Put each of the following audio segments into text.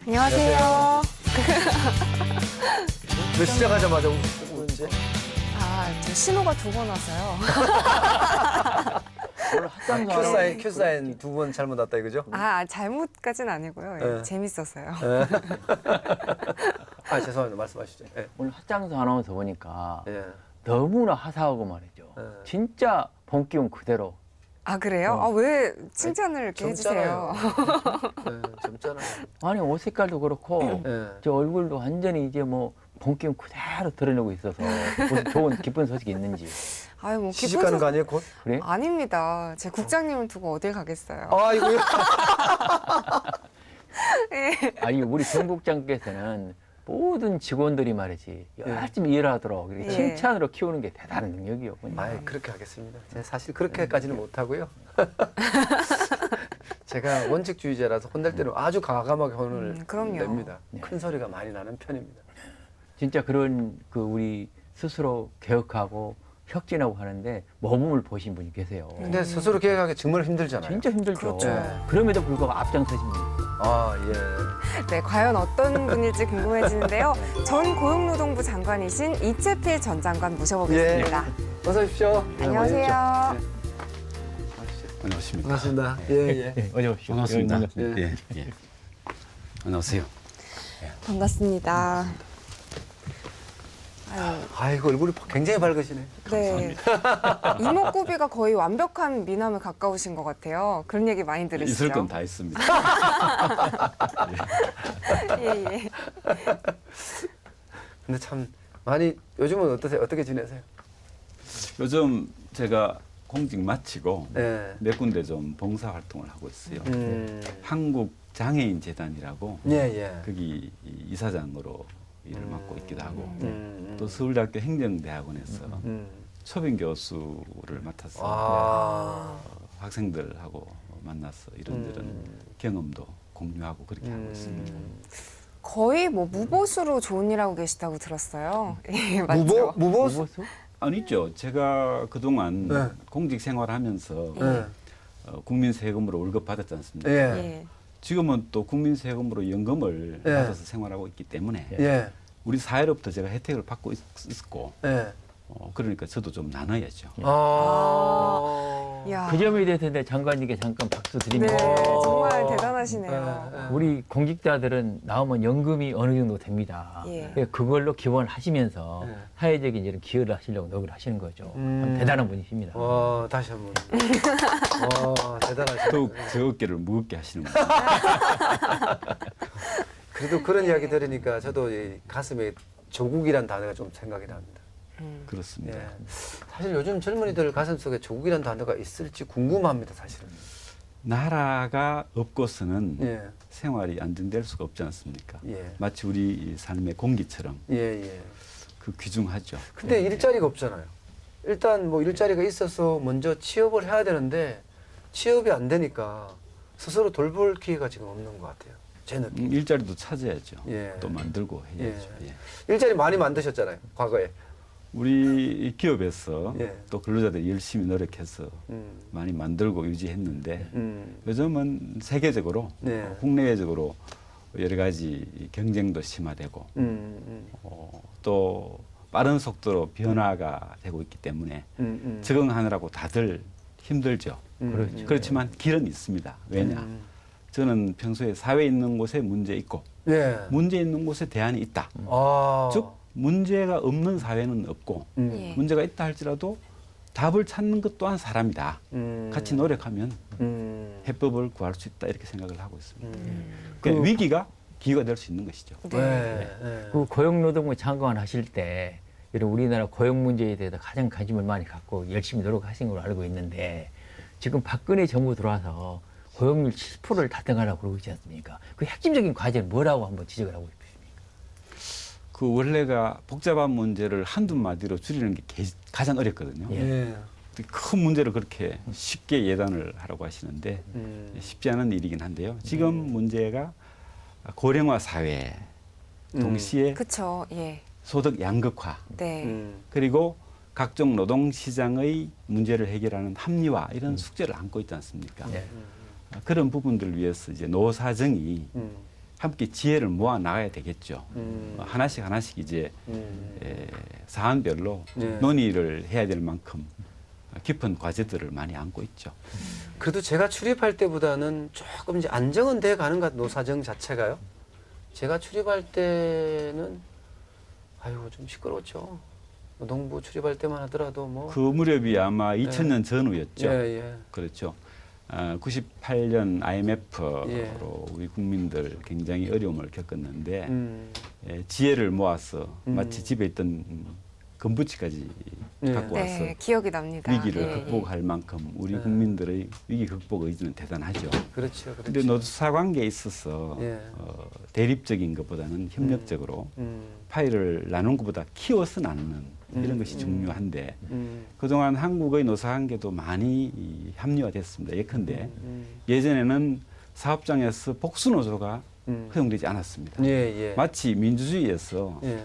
안녕하세요. 왜 시작하자마자 웃지? 저 신호가 2번 와서요. 오늘 핫장사 큐사인 2번 잘못 왔다 이거죠? 잘못까진 아니고요. 예, 네. 재밌었어요. 죄송합니다. 말씀하시죠. 예. 오늘 핫장사 아나운서 보니까 예. 너무나 화사하고 말이죠. 네. 진짜 본 기운 그대로. 그래요? 왜 칭찬을 이렇게 해주세요? 젊잖아요. 아니 옷 색깔도 그렇고 예. 저 얼굴도 완전히 이제 뭐 본 기운 그대로 드러내고 있어서 무슨 좋은 기쁜 소식이 있는지. 뭐 시집 가는 거 아니에요, 곧? 그래? 아닙니다. 제 국장님을 두고 어딜 가겠어요. 아이고요. 아니 우리 정국장께서는 모든 직원들이 말이지 열심히 일하도록 이렇게 칭찬으로 키우는 게 대단한 능력이요. 그렇게 하겠습니다. 제가 사실 그렇게까지는 못하고요. 제가 원칙주의자라서 혼낼 때는 아주 과감하게 혼을 그럼요. 냅니다. 큰 소리가 많이 나는 편입니다. 진짜 그런 그 우리 스스로 개혁하고 혁진하고 하는데 모범을 보신 분이 계세요. 근데 스스로 계획하기 정말 힘들잖아요. 진짜 힘들죠. 그렇죠. 그럼에도 불구하고 앞장서신 분이. 예. 네, 과연 어떤 분일지 궁금해지는데요. 전 고용노동부 장관이신 이채필 전 장관 모셔보겠습니다. 어서 오십시오. 안녕하세요. 안녕하십니까. 반갑습니다. 예. 어서 오십시오. 반갑습니다. 예. 예. 안녕하세요. 반갑습니다. 아이고, 얼굴이 굉장히 밝으시네. 네. 이목구비가 거의 완벽한 미남에 가까우신 것 같아요. 그런 얘기 많이 들으시죠? 있을 건 다 있습니다. 예. 근데 참 많이 요즘은 어떠세요? 어떻게 지내세요? 요즘 제가 공직 마치고 예. 몇 군데 좀 봉사 활동을 하고 있어요. 한국 장애인 재단이라고 예. 거기 이사장으로 일을 맡고 있기도 하고 또 또 서울대학교 행정대학원에서 음. 초빙 교수를 맡아서 학생들하고 만나서 이런저런 경험도 공유하고 그렇게 하고 있습니다. 거의 무보수로 좋은 일 하고 계시다고 들었어요. 예, 맞죠? 무보수? 아니죠. 제가 그동안 네. 공직 생활하면서 예. 국민 세금으로 월급 받았지 않습니까? 예. 예. 지금은 또 국민 세금으로 연금을 예. 받아서 생활하고 있기 때문에 예. 우리 사회로부터 제가 혜택을 받고 있고 예. 그러니까 저도 좀 나눠야죠. 야. 그 점에 대해서 내 장관님께 잠깐 박수 네, 드립니다. 정말 대단하시네요. 우리 공직자들은 나오면 연금이 어느 정도 됩니다. 예. 그걸로 기원하시면서 네. 사회적인 이런 기여를 하시려고 노력을 하시는 거죠. 참 대단한 분이십니다. 다시 한번. 대단하시네. 더욱 제 어깨를 무겁게 하시는 분. 그래도 그런 이야기 들으니까 저도 이 가슴에 조국이란 단어가 좀 생각이 납니다. 그렇습니다. 예. 사실 요즘 젊은이들 가슴 속에 조국이란 단어가 있을지 궁금합니다, 사실은. 나라가 없고서는 예. 생활이 안정될 수가 없지 않습니까? 예. 마치 우리 이 삶의 공기처럼 예. 그 귀중하죠. 근데 일자리가 없잖아요. 일단 일자리가 있어서 먼저 취업을 해야 되는데 취업이 안 되니까 스스로 돌볼 기회가 지금 없는 것 같아요. 제 느낌. 일자리도 찾아야죠. 예. 또 만들고 해야죠. 예. 예. 일자리 많이 만드셨잖아요, 과거에. 우리 기업에서 예. 또 근로자들이 열심히 노력해서 음. 많이 만들고 유지했는데 음. 요즘은 세계적으로 네. 국내외적으로 여러 가지 경쟁도 심화되고 또 빠른 속도로 변화가 되고 있기 때문에 적응하느라고 다들 힘들죠. 그렇지만 길은 있습니다. 왜냐? 저는 평소에 사회에 있는 곳에 문제 있고 예. 문제 있는 곳에 대안이 있다. 즉 문제가 없는 사회는 없고 예. 문제가 있다 할지라도 답을 찾는 것 또한 사람이다. 같이 노력하면 해법을 구할 수 있다 이렇게 생각을 하고 있습니다. 그러니까 위기가 기회가 될 수 있는 것이죠. 네. 그 고용노동부 장관 하실 때 이런 우리나라 고용 문제에 대해서 가장 관심을 많이 갖고 열심히 노력하신 걸로 알고 있는데 지금 박근혜 정부 들어와서 고용률 7%를 달성하려고 그러고 있지 않습니까? 그 핵심적인 과제는 뭐라고 한번 지적을 하고 싶습니까? 그 원래가 복잡한 문제를 한두 마디로 줄이는 게 가장 어렵거든요. 예. 큰 문제를 그렇게 쉽게 예단을 하라고 하시는데 쉽지 않은 일이긴 한데요. 지금 문제가 고령화 사회, 동시에 그쵸. 예. 소득 양극화, 네. 그리고 각종 노동시장의 문제를 해결하는 합리화 이런 숙제를 안고 있지 않습니까? 네. 그런 부분들을 위해서 이제 노사정이 함께 지혜를 모아 나가야 되겠죠. 하나씩 이제 사안별로 네. 논의를 해야 될 만큼 깊은 과제들을 많이 안고 있죠. 그래도 제가 출입할 때보다는 조금 이제 안정은 돼 가는 것 같아요. 노사정 자체가요. 제가 출입할 때는 아이고 좀 시끄러웠죠. 노동부 출입할 때만 하더라도 뭐 그 무렵이 아마 2000년 전후였죠. 예. 그렇죠. 98년 IMF로 예. 우리 국민들 굉장히 어려움을 겪었는데 지혜를 모아서 마치 집에 있던 금부치까지 예. 갖고 와서 네, 기억이 납니다. 위기를 예, 극복할 만큼 우리 예. 국민들의 위기 극복 의지는 대단하죠. 그렇죠. 근데 노사 관계에 있어서 예. 대립적인 것보다는 협력적으로 파일을 나눈 것보다 키워서 나누는 이런 것이 중요한데 그동안 한국의 노사 관계도 많이 합리화됐습니다. 예컨대 예전에는 사업장에서 복수노조가 허용되지 않았습니다. 예. 마치 민주주의에서 예.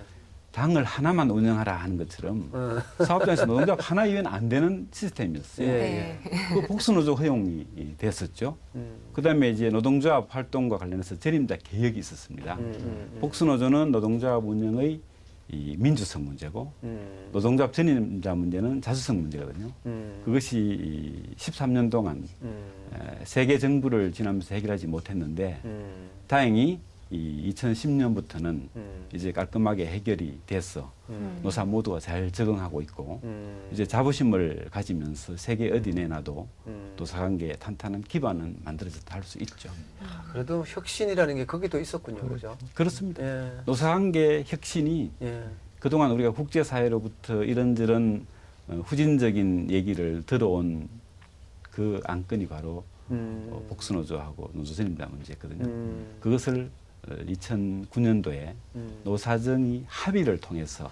당을 하나만 운영하라 하는 것처럼 사업장에서 노동자 하나 이외는 안 되는 시스템이었어요. 예. 그 복수노조 허용이 됐었죠. 그다음에 이제 노동조합 활동과 관련해서 전임자 개혁이 있었습니다. 복수노조는 노동조합 운영의 이 민주성 문제고 노동조합 전임자 문제는 자주성 문제거든요. 그것이 13년 동안 세계 정부를 지나면서 해결하지 못했는데 다행히 이 2010년부터는 이제 깔끔하게 해결이 됐어. 노사 모두가 잘 적응하고 있고 이제 자부심을 가지면서 세계 어디 내놔도 노사관계의 탄탄한 기반은 만들어졌다 할 수 있죠. 그래도 혁신이라는 게 거기도 있었군요. 그죠? 그렇습니다. 예. 노사관계 혁신이 예. 그동안 우리가 국제사회로부터 이런저런 후진적인 얘기를 들어온 그 안건이 바로 복수노조하고 노조전임자 문제였거든요. 그것을 2009년도에 노사정이 합의를 통해서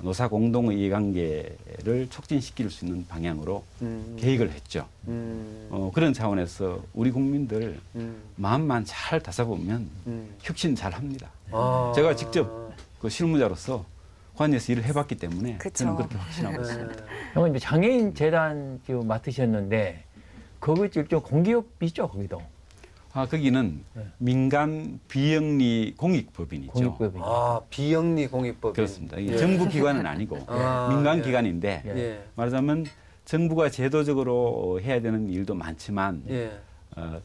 노사 공동의 이해관계를 촉진시킬 수 있는 방향으로 계획을 했죠. 그런 차원에서 우리 국민들 마음만 잘 다잡으면 혁신 잘 합니다. 제가 직접 그 실무자로서 관여해서 일을 해봤기 때문에 그쵸. 저는 그렇게 확신하고 있습니다. 형은 이제 장애인 재단 지금 맡으셨는데 거기 일종 공기업이죠, 거기도. 거기는 네. 민간 비영리 공익법인이죠. 공익법이. 비영리 공익법인. 그렇습니다. 이게 예. 정부 기관은 아니고 민간 예. 기관인데 예. 말하자면 정부가 제도적으로 해야 되는 일도 많지만 예.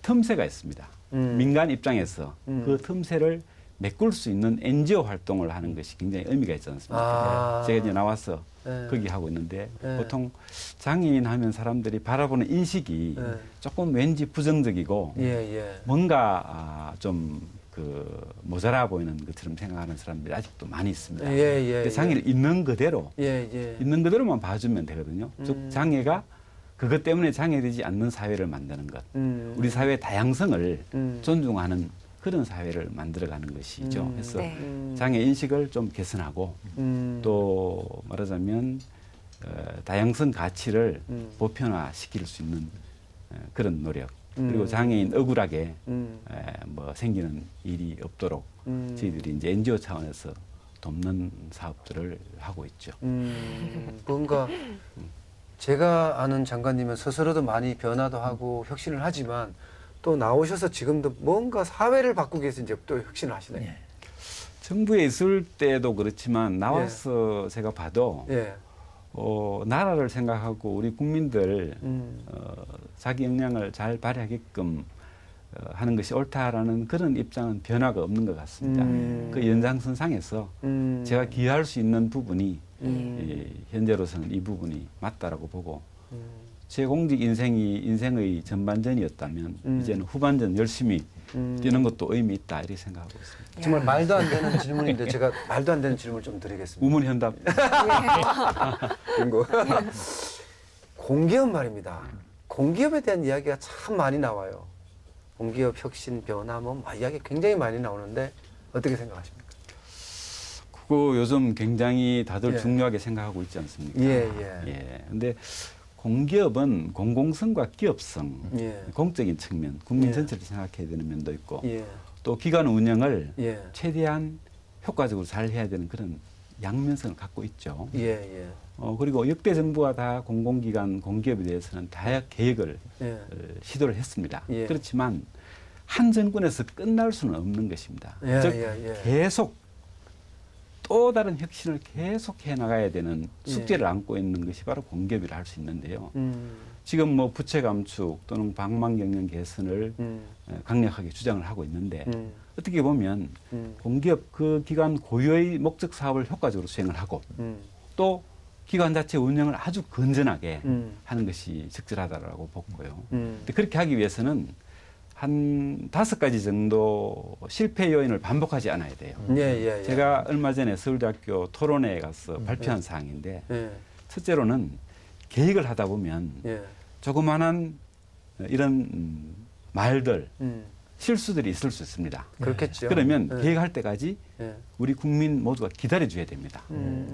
틈새가 있습니다. 민간 입장에서 그 틈새를 메꿀 수 있는 NGO 활동을 하는 것이 굉장히 의미가 있지 않습니까? 제가 이제 나와서 거기 하고 있는데 보통 장애인 하면 사람들이 바라보는 인식이 조금 왠지 부정적이고 뭔가 좀 모자라 보이는 것처럼 생각하는 사람들이 아직도 많이 있습니다. 근데 장애를 있는 그대로 있는 그대로만 봐주면 되거든요. 즉 장애가 그것 때문에 장애되지 않는 사회를 만드는 것, 우리 사회의 다양성을 존중하는 그런 사회를 만들어가는 것이죠. 그래서 장애 인식을 좀 개선하고 또 말하자면 다양성 가치를 보편화시킬 수 있는 그런 노력. 그리고 장애인 억울하게 뭐 생기는 일이 없도록 저희들이 이제 NGO 차원에서 돕는 사업들을 하고 있죠. 뭔가 제가 아는 장관님은 스스로도 많이 변화도 하고 혁신을 하지만 또 나오셔서 지금도 뭔가 사회를 바꾸기 위해서 이제 또 혁신을 하시네요. 예. 정부에 있을 때도 그렇지만 나와서 제가 봐도 나라를 생각하고 우리 국민들 자기 역량을 잘 발휘하게끔 하는 것이 옳다라는 그런 입장은 변화가 없는 것 같습니다. 그 연장선상에서 제가 기여할 수 있는 부분이 현재로서는 이 부분이 맞다라고 보고 제 공직 인생의 전반전이었다면 이제는 후반전 열심히 뛰는 것도 의미 있다 이렇게 생각하고 있습니다. 정말 말도 안 되는 질문인데 제가 말도 안 되는 질문을 좀 드리겠습니다. 우문현답. 빙고. 공기업 말입니다. 공기업에 대한 이야기가 참 많이 나와요. 공기업 혁신 변화 뭐 이야기 굉장히 많이 나오는데 어떻게 생각하십니까? 그거 요즘 굉장히 다들 중요하게 생각하고 있지 않습니까? 근데 공기업은 공공성과 기업성, 공적인 측면, 국민 전체를 생각해야 되는 면도 있고 또 기관 운영을 최대한 효과적으로 잘 해야 되는 그런 양면성을 갖고 있죠. 그리고 역대 정부가 다 공공기관, 공기업에 대해서는 다양한 계획을 예. 시도를 했습니다. 예. 그렇지만 한 정권에서 끝날 수는 없는 것입니다. 예, 즉 예, 예. 계속 또 다른 혁신을 계속 해 나가야 되는 숙제를 안고 있는 것이 바로 공기업이라 할 수 있는데요. 지금 뭐 부채 감축 또는 방만 경영 개선을 강력하게 주장을 하고 있는데 어떻게 보면 공기업 그 기관 고유의 목적 사업을 효과적으로 수행을 하고 또 기관 자체 운영을 아주 건전하게 하는 것이 적절하다라고 보고요. 근데 그렇게 하기 위해서는 한 5가지 정도 실패 요인을 반복하지 않아야 돼요. 예. 제가 얼마 전에 서울대학교 토론회에 가서 발표한 사항인데 예. 첫째로는 계획을 하다 보면 예. 조그마한 이런 말들, 실수들이 있을 수 있습니다. 그렇겠죠. 그러면 예. 계획할 때까지 예. 우리 국민 모두가 기다려줘야 됩니다.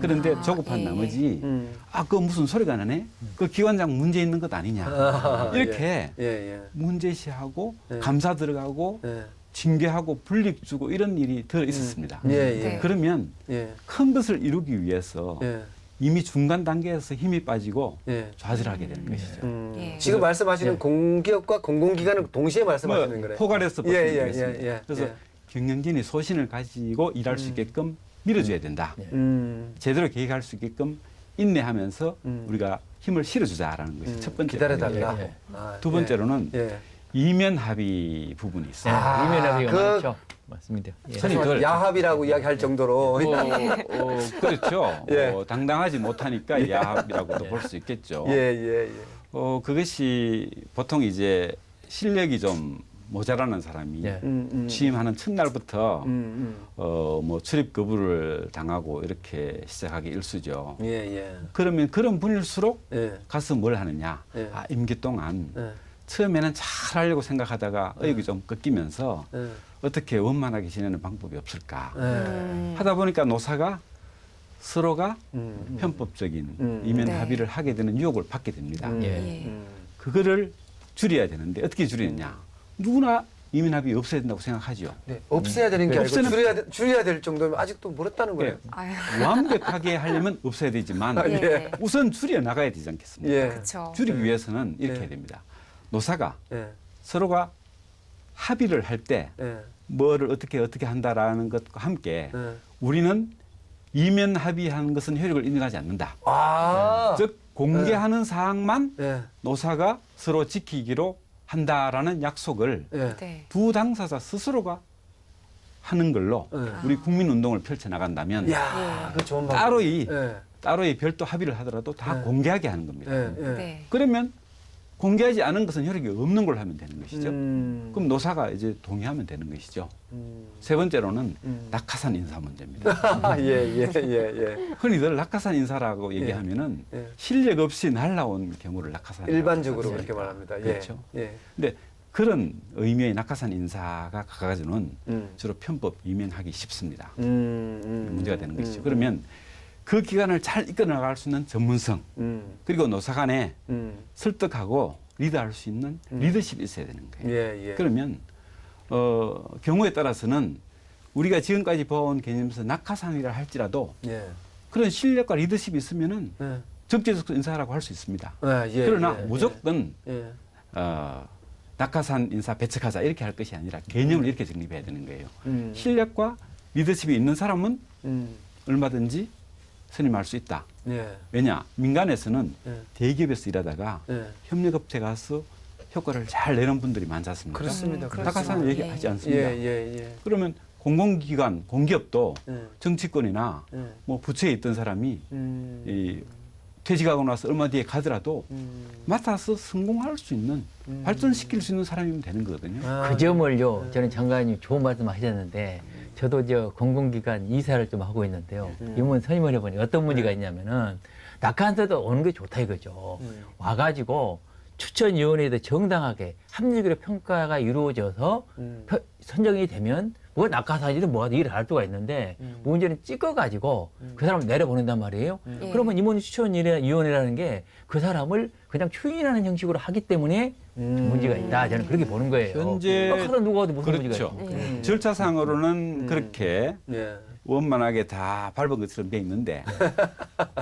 그런데 조급한 예. 나머지 음. 그거 무슨 소리가 나네? 그 기관장 문제 있는 것 아니냐? 이렇게 예. 문제시하고 예. 감사 들어가고 예. 징계하고 불이익 주고 이런 일이 더 있었습니다. 예. 네. 그러면 예. 큰 것을 이루기 위해서 예. 이미 중간 단계에서 힘이 빠지고 예. 좌절하게 되는 것이죠. 예. 지금 말씀하시는 예. 공기업과 공공기관을 동시에 말씀하시는 거래요. 포괄해서 예, 보시면 예, 되겠습니다. 예, 예, 그래서 예. 경영진이 소신을 가지고 일할 수 있게끔 밀어줘야 된다. 제대로 계획할 수 있게끔 인내하면서 우리가 힘을 실어주자라는 것이 첫 번째. 기다려달라. 예. 아, 두 번째로는 예. 이면 합의 부분이 있어요. 아, 이면합의가 그- 많죠. 맞습니다. 예. 선임들. 야합이라고 이야기할 정도로. 그렇죠. 예. 당당하지 못하니까 야합이라고도 볼 수 있겠죠. 예. 그것이 보통 이제 실력이 좀 모자라는 사람이 예. 취임하는 첫날부터 음. 뭐 출입 거부를 당하고 이렇게 시작하기 일쑤죠. 예. 그러면 그런 분일수록 예. 가서 뭘 하느냐? 예. 임기 동안 예. 처음에는 잘 하려고 생각하다가 의욕이 좀 꺾이면서 예. 어떻게 원만하게 지내는 방법이 없을까? 예. 하다 보니까 노사가 서로가 음. 편법적인 이면 네. 합의를 하게 되는 유혹을 받게 됩니다. 예. 그거를 줄여야 되는데 어떻게 줄이느냐? 누구나 이면 합의 없애야 된다고 생각하죠. 네. 없애야 되는 게 아니고 없애는- 줄여야 될 정도면 아직도 멀었다는 거예요. 아유. 완벽하게 하려면 없애야 되지만 아, 예. 우선 줄여 나가야 되지 않겠습니까? 예. 그렇죠. 줄이기 위해서는 이렇게 예. 해야 됩니다. 노사가 예. 서로가 합의를 할 때 예. 뭐를 어떻게 한다라는 것과 함께 예. 우리는 이면 합의하는 것은 효력을 인정하지 않는다. 아. 즉 공개하는 사항만 예. 노사가 서로 지키기로 한다라는 약속을 예. 네. 두 당사자 스스로가 하는 걸로 예. 우리 국민 운동을 펼쳐 나간다면 야, 그 좋은 방법. 따로이 별도 합의를 하더라도 다 네. 공개하게 하는 겁니다. 네. 그러면 공개하지 않은 것은 효력이 없는 걸로 하면 되는 것이죠. 그럼 그럼 노사가 이제 동의하면 되는 것이죠. 세 번째로는 낙하산 인사 문제입니다. 예. 흔히들 낙하산 인사라고 얘기하면은 예. 실력 없이 날라온 경우를 낙하산 일반적으로 인사라고 그렇게 말합니다. 예. 그렇죠. 예. 근데 그런 의미의 낙하산 인사가 가가지고는 음. 주로 편법 이면하기 쉽습니다. 음. 문제가 되는 것이죠. 그러면 그 기관을 잘 이끌어 나갈 수 있는 전문성 그리고 노사 간에 설득하고 리드할 수 있는 리더십이 있어야 되는 거예요. 예. 그러면 경우에 따라서는 우리가 지금까지 봐온 개념에서 낙하산이라 할지라도 예. 그런 실력과 리더십이 있으면은 예. 적재적 인사라고 할 수 있습니다. 아, 예. 그러나 예. 무조건 예. 낙하산 인사 배척하자 이렇게 할 것이 아니라 개념을 이렇게 정립해야 되는 거예요. 음. 실력과 리더십이 있는 사람은 음. 얼마든지 선임할 수 있다. 예. 왜냐? 민간에서는 예. 대기업에서 일하다가 예. 협력업체 가서 효과를 잘 내는 분들이 많지 않습니까? 그렇습니다. 낙하산 예. 얘기하지 않습니다. 예. 그러면 공공기관, 공기업도 예. 정치권이나 예. 뭐 부처에 있던 사람이 음. 이 퇴직하고 나서 얼마 뒤에 가더라도 맡아서 성공할 수 있는 발전시킬 수 있는 사람이면 되는 거거든요. 아, 그 점을요, 저는 장관님 좋은 말씀 하셨는데, 저도 공공기관 이사를 좀 하고 있는데요. 이번 선임을 해보니 어떤 문제가 있냐면은, 낙하산도 오는 게 좋다 이거죠. 와가지고 추천위원회에도 정당하게 합리적으로 평가가 이루어져서 선정이 되면, 뭐 낙하산이든 뭐하든 일을 할 수가 있는데, 문제는 찍어가지고 그 사람을 내려보낸단 말이에요. 예. 그러면 임원 추천위원회라는 게 그 사람을 그냥 추인하는 형식으로 하기 때문에 문제가 있다. 저는 그렇게 보는 거예요. 현재 낙하산 누가 와도 무슨 그렇죠. 문제가 있어요. 예. 절차상으로는 그렇게 예. 원만하게 다 밟은 것처럼 돼 있는데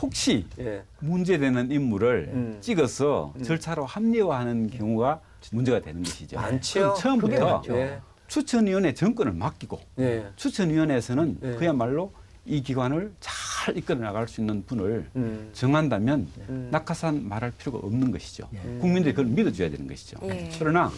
혹시 예. 문제되는 인물을 찍어서 음. 절차로 합리화하는 경우가 문제가 되는 것이죠. 많지요. 그럼 처음부터 많죠. 예. 추천위원회 정권을 맡기고 예. 추천위원회에서는 예. 그야말로 이 기관을 잘 이끌어 나갈 수 있는 분을 음. 정한다면 음. 낙하산 말할 필요가 없는 것이죠. 예. 국민들이 그걸 믿어줘야 되는 것이죠. 예. 그러나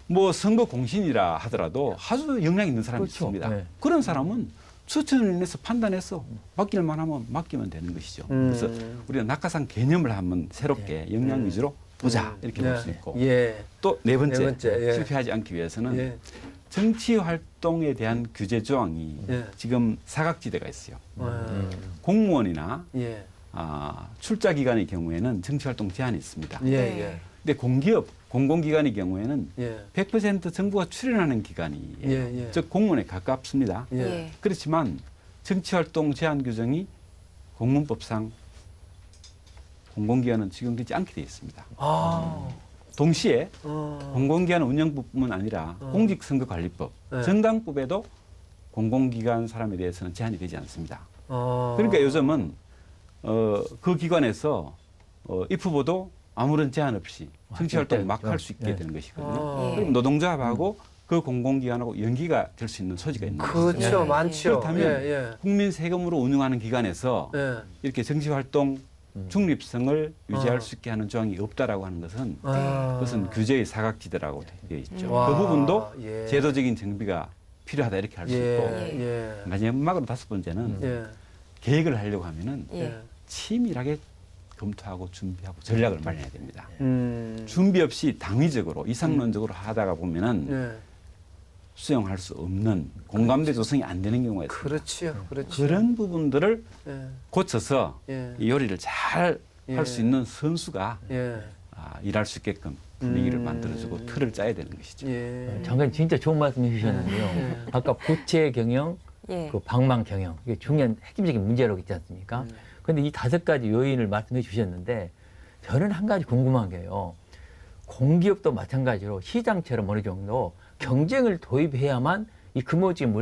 뭐 선거 공신이라 하더라도 아주 역량 있는 사람이 그렇죠. 있습니다. 예. 그런 사람은 추천위원회에서 판단해서 맡길만 하면 맡기면 되는 것이죠. 그래서 우리가 낙하산 개념을 한번 새롭게 역량 위주로 보자 이렇게 볼 수 있고 예. 또 네 번째, 네 번째, 예. 실패하지 않기 위해서는 예. 정치 활동에 대한 규제 조항이 예. 지금 사각지대가 있어요. 공무원이나 예. 출자 기관의 경우에는 정치 활동 제한이 있습니다. 예. 네. 예. 근데 공기업, 공공기관의 경우에는 예. 100% 정부가 출연하는 기관이에요. 예, 예. 즉 공무원에 가깝습니다. 예. 예. 그렇지만 정치 활동 제한 규정이 공문법상 공공기관은 적용되지 않게 되어 있습니다. 아. 동시에 어. 공공기관 운영법뿐만 아니라 공직선거관리법, 네. 정당법에도 공공기관 사람에 대해서는 제한이 되지 않습니다. 어. 그러니까 요즘은 그 기관에서 입 후보도 아무런 제한 없이 정치 활동을 막 할 수 있게 예. 되는 것이거든요. 아. 그럼 노동조합하고 그 공공기관하고 연기가 될 수 있는 소지가 있는 거죠. 그렇죠. 예. 많죠. 그렇다면 예. 국민 세금으로 운영하는 기관에서 예. 예. 이렇게 정치 활동 중립성을 유지할 수 있게 하는 조항이 없다라고 하는 것은 아. 그것은 규제의 사각지대라고 되어 있죠. 와. 그 부분도 예. 제도적인 정비가 필요하다 이렇게 할 수 예. 있고 예. 마지막으로 다섯 번째는 예. 계획을 하려고 하면은 예. 치밀하게 검토하고 준비하고 전략을 마련해야 됩니다. 음. 준비 없이 당위적으로 이상론적으로 하다가 보면은 예. 수용할 수 없는 공감대 조성이 안 되는 경우가 있습니다. 그렇지요. 그렇죠. 그런 부분들을 예. 고쳐서 예. 이 요리를 잘 할 수 예. 있는 선수가 예. 일할 수 있게끔 분위기를 음. 만들어주고 틀을 짜야 되는 것이죠. 예. 장관님 진짜 좋은 말씀 해주셨는데요. 예. 아까 부채 경영, 예. 그 방망 경영 이게 중요한 핵심적인 문제라고 있지 않습니까? 그런데 이 다섯 가지 요인을 말씀해 주셨는데 저는 한 가지 궁금한 게요. 공기업도 마찬가지로 시장처럼 어느 정도 경쟁을 도입해야만 이 금호적인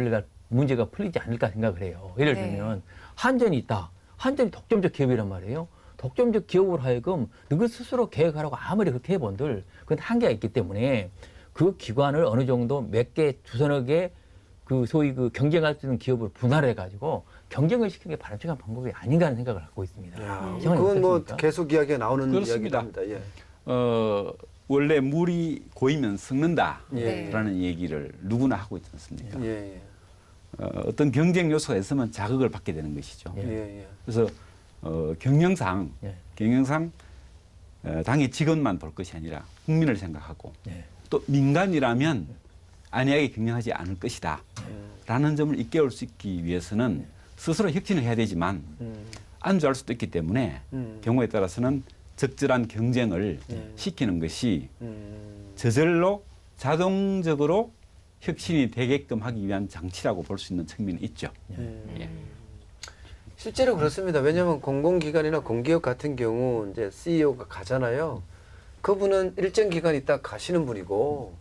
문제가 풀리지 않을까 생각을 해요. 예를 네. 들면 한전이 있다. 한전이 독점적 기업이란 말이에요. 독점적 기업으로 하여금 너희 스스로 계획하라고 아무리 그렇게 해본들 그건 한계가 있기 때문에 그 기관을 어느 정도 몇 개, 두서너 개 그 소위 그 경쟁할 수 있는 기업을 분할해 가지고 경쟁을 시키는 게 바람직한 방법이 아닌가 하는 생각을 갖고 있습니다. 야, 장관님 그건 뭐 어떻습니까? 계속 이야기가 나오는 그렇습니다. 이야기입니다. 예. 원래 물이 고이면 썩는다라는 예. 얘기를 누구나 하고 있지 않습니까? 예. 예. 어떤 경쟁 요소가 있으면 자극을 받게 되는 것이죠. 예. 예. 예. 그래서 경영상 예. 당의 직원만 볼 것이 아니라 국민을 생각하고 예. 또 민간이라면 안이하게 경영하지 않을 것이다 라는 점을 일깨울 수 있기 위해서는 스스로 혁신을 해야 되지만 안주할 수도 있기 때문에 경우에 따라서는 적절한 경쟁을 시키는 것이 저절로 자동적으로 혁신이 되게끔 하기 위한 장치라고 볼 수 있는 측면이 있죠. 예. 실제로 그렇습니다. 왜냐하면 공공기관이나 공기업 같은 경우 이제 CEO가 가잖아요. 그분은 일정 기간 있다 가시는 분이고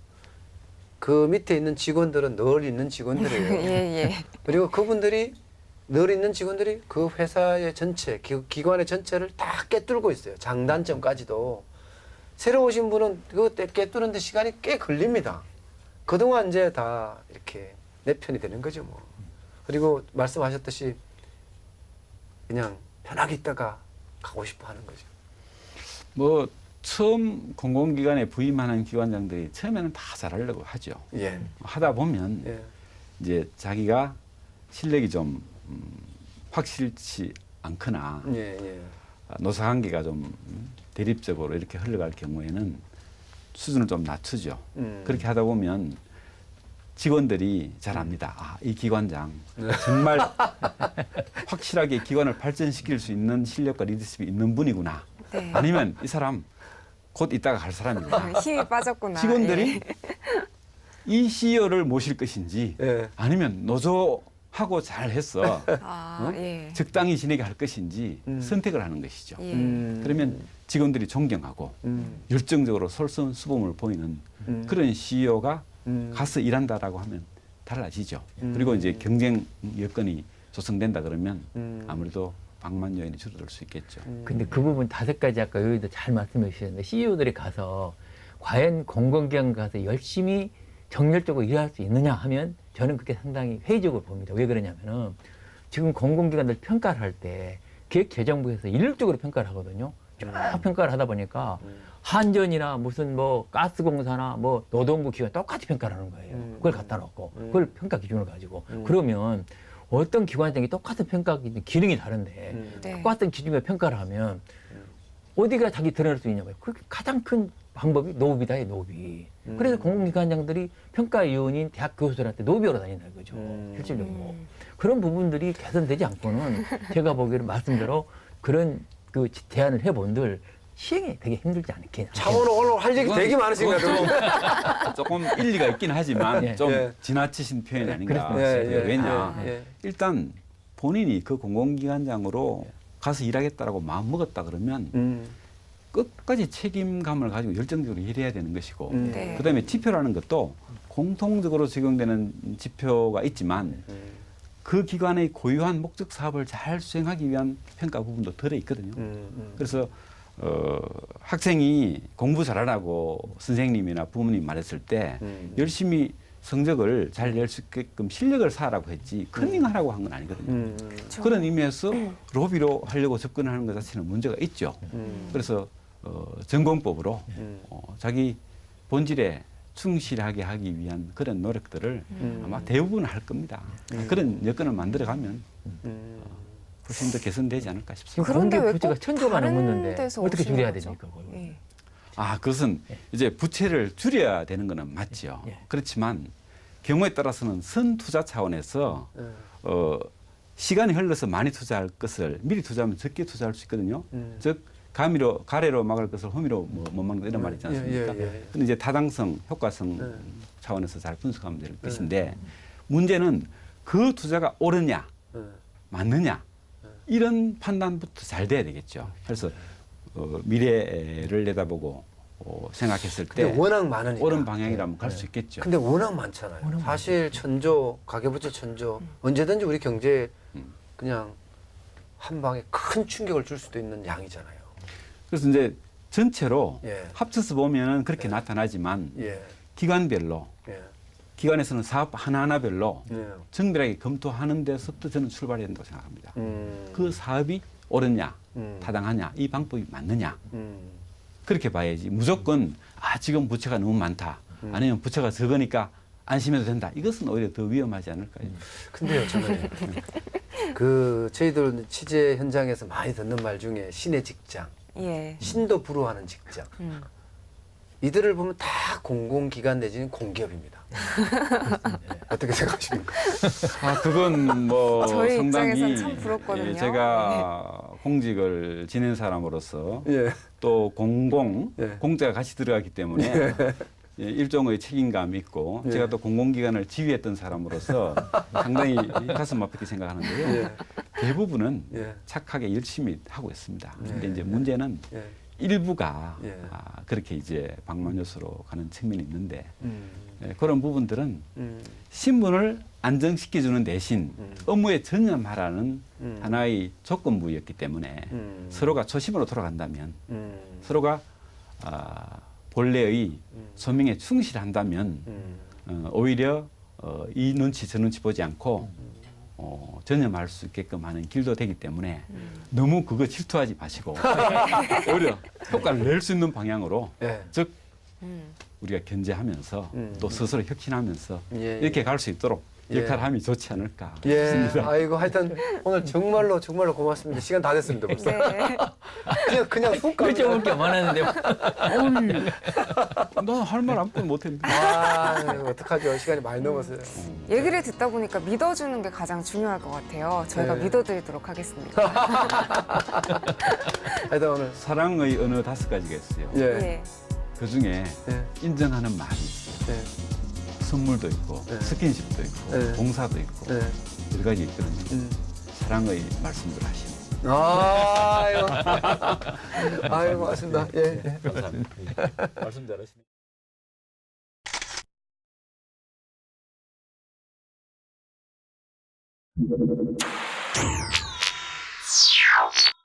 그 밑에 있는 직원들은 늘 있는 직원들이에요. 예, 예. 그리고 그분들이 늘 있는 직원들이 그 회사의 전체, 기관의 전체를 다 꿰뚫고 있어요. 장단점까지도. 새로 오신 분은 그거 꿰뚫는데 시간이 꽤 걸립니다. 그동안 이제 다 이렇게 내 편이 되는 거죠, 뭐. 그리고 말씀하셨듯이 그냥 편하게 있다가 가고 싶어 하는 거죠. 뭐 처음 공공기관에 부임하는 기관장들이 처음에는 다 잘하려고 하죠. 예. 하다 보면 예. 이제 자기가 실력이 좀 확실치 않거나 예, 예. 노사관계가 좀 대립적으로 이렇게 흘러갈 경우에는 수준을 좀 낮추죠. 그렇게 하다 보면 직원들이 잘 압니다. 아, 이 기관장 정말 확실하게 기관을 발전시킬 수 있는 실력과 리더십이 있는 분이구나. 네. 아니면 이 사람 곧 있다가 갈 사람이구나. 힘이 빠졌구나. 직원들이 예. 이 CEO를 모실 것인지 예. 아니면 노조하고 잘했어 아, 예. 적당히 지내게 할 것인지 선택을 하는 것이죠. 예. 그러면 직원들이 존경하고 열정적으로 솔선수범을 보이는 그런 CEO가 가서 일한다라고 하면 달라지죠. 그리고 이제 경쟁 여건이 조성된다 그러면 아무래도 방만 요인이 줄어들 수 있겠죠. 근데 그 부분 5가지 아까 여기도 잘 말씀해 주셨는데 CEO들이 가서 과연 공공기관 가서 열심히 정열적으로 일할 수 있느냐 하면 저는 그게 상당히 회의적으로 봅니다. 왜 그러냐면은 지금 공공기관들 평가를 할 때 기획재정부에서 일률적으로 평가를 하거든요. 쭉 평가를 하다 보니까 한전이나 무슨 뭐 가스공사나 뭐 노동부 기관 똑같이 평가를 하는 거예요. 그걸 갖다 놓고 그걸 평가 기준을 가지고 그러면 어떤 기관장이 똑같은 평가 기능이 다른데 네. 똑같은 기준으로 평가를 하면 어디가 자기 드러낼 수 있냐고요. 그 가장 큰 방법이 노비다, 노비. 그래서 공공기관장들이 평가위원인 대학 교수들한테 노비로 다닌다 이거죠. 실질적으로. 그런 부분들이 개선되지 않고는 제가 보기에는 말씀대로 그런 그 제안을 해본들 시행이 되게 힘들지 않겠냐. 차원호 오늘 할 얘기 되게 많으신 것 같아요. 조금 일리가 있긴 하지만 예. 좀 예. 지나치신 표현이 아닌가 그렇습니다. 싶어요. 예, 예, 왜냐? 예. 일단 본인이 그 공공기관장으로 가서 일하겠다라고 마음 먹었다 그러면 끝까지 책임감을 가지고 열정적으로 일해야 되는 것이고 네. 그다음에 지표라는 것도 공통적으로 적용되는 지표가 있지만 그 기관의 고유한 목적 사업을 잘 수행하기 위한 평가 부분도 들어 있거든요. 그래서 학생이 공부 잘하라고 선생님이나 부모님 말했을 때 열심히 성적을 잘 낼 수 있게끔 실력을 쌓으라고 했지 컨닝하라고 한 건 아니거든요. 그런 의미에서 로비로 하려고 접근하는 것 자체는 문제가 있죠. 그래서 전공법으로 자기 본질에 충실하게 하기 위한 그런 노력들을 아마 대부분 할 겁니다. 그런 여건을 만들어가면 훨씬 더 개선되지 않을까 싶습니다. 지금 그런데 공개 왜 부채가 꼭 천조가 다른 넘었는데 데서 어떻게 오시는 줄여야 거죠? 됩니까? 그걸? 예. 그것은 이제 부채를 줄여야 되는 거는 맞죠. 예. 그렇지만 경우에 따라서는 선투자 차원에서 시간이 흘러서 많이 투자할 것을 미리 투자하면 적게 투자할 수 있거든요. 즉 가래로 막을 것을 호미로 못 막는다 이런 말이 있지 않습니까? 근데 이제 타당성, 효과성 차원에서 잘 분석하면 될 것인데 문제는 그 투자가 옳으냐, 맞느냐 이런 판단부터 잘 돼야 되겠죠. 그래서 미래를 내다보고 생각했을 때 근데 워낙 많으니까. 옳은 방향이라면 갈 수 있겠죠. 근데 워낙 많잖아요. 사실 천조, 가계부채 천조, 언제든지 우리 경제에 그냥 한 방에 큰 충격을 줄 수도 있는 양이잖아요. 그래서 이제 전체로 예. 합쳐서 보면은 그렇게 나타나지만 예. 기관별로 예. 기관에서는 사업 하나하나별로 예. 정밀하게 검토하는 데서부터 저는 출발해야 된다고 생각합니다. 음. 그 사업이 옳으냐, 음. 타당하냐, 이 방법이 맞느냐 음. 그렇게 봐야지 무조건 지금 부채가 너무 많다 아니면 부채가 적으니까 안심해도 된다 이것은 오히려 더 위험하지 않을까요? 근데요, 저는 그 저희들 취재 현장에서 많이 듣는 말 중에 신의 직장, 예. 신도 부러워하는 직장. 이들을 보면 다 공공기관 내지는 공기업입니다. 어떻게 생각하십니까? 그건 뭐 저희 상당히 입장에서는 참 부럽거든요. 제가 공직을 지낸 사람으로서 예. 또 예. 공자가 같이 들어가기 때문에 일종의 책임감이 있고 예. 제가 또 공공기관을 지휘했던 사람으로서 상당히 가슴 아프게 생각하는데요. 예. 대부분은 예. 착하게 열심히 하고 있습니다. 예. 근데 이제 문제는 예. 일부가 예. 그렇게 이제 방만요소로 가는 측면이 있는데 그런 부분들은 신분을 안정시켜주는 대신 업무에 전념하라는 하나의 조건부였기 때문에 서로가 초심으로 돌아간다면 서로가 본래의 소명에 충실한다면 오히려 이 눈치 저 눈치 보지 않고 전념할 수 있게끔 하는 길도 되기 때문에 너무 그거 질투하지 마시고 오히려 효과를 낼 수 있는 방향으로 예. 즉 우리가 견제하면서 또 스스로 혁신하면서 예. 이렇게 갈 수 있도록 예. 역할함이 좋지 않을까 예. 싶습니다. 아이고, 하여튼 오늘 정말로 고맙습니다. 시간 다 됐습니다, 벌써. 네. 그냥 훅 갑니다. 여쭤볼 게 많았는데 난 할 말 아무것도 못했는데. 어떡하죠? 시간이 많이 넘었어요. 얘기를 듣다 보니까 믿어주는 게 가장 중요할 것 같아요. 저희가 네. 믿어드리도록 하겠습니다. 하여튼 오늘 사랑의 언어 5가지가 있어요. 예. 예. 그 중에 예. 인정하는 말이 있어요. 예. 선물도 있고 네. 스킨십도 있고 네. 봉사도 있고 예. 여러 가지 있거든요. 사랑의 말씀들 하시는. 아이고. 아이고, 고맙습니다. 예. 예. 감사합니다. 말씀 잘하시네요. house.